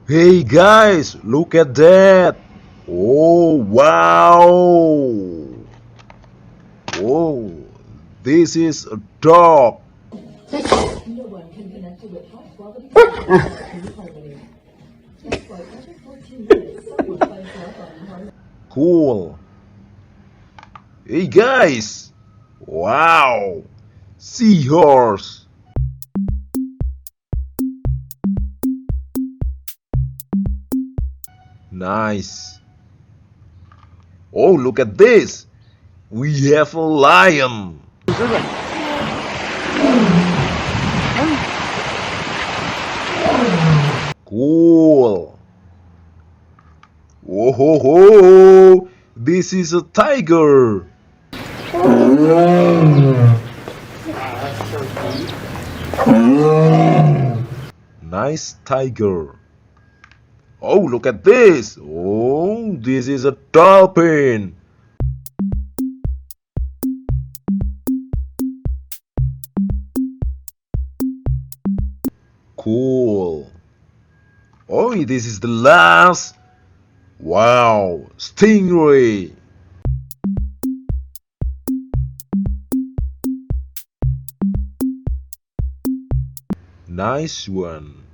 Hey guys, look at that! Oh wow! Oh, this is a dog. Cool. Hey guys! Wow! Seahorse. Nice. Oh, look at this! We have a lion. Cool. Whoa ho ho! This is a tiger. Nice tiger. Oh, look at this. Oh, this is a dolphin. Cool. Oh, this is the last. Wow, stingray. Nice one.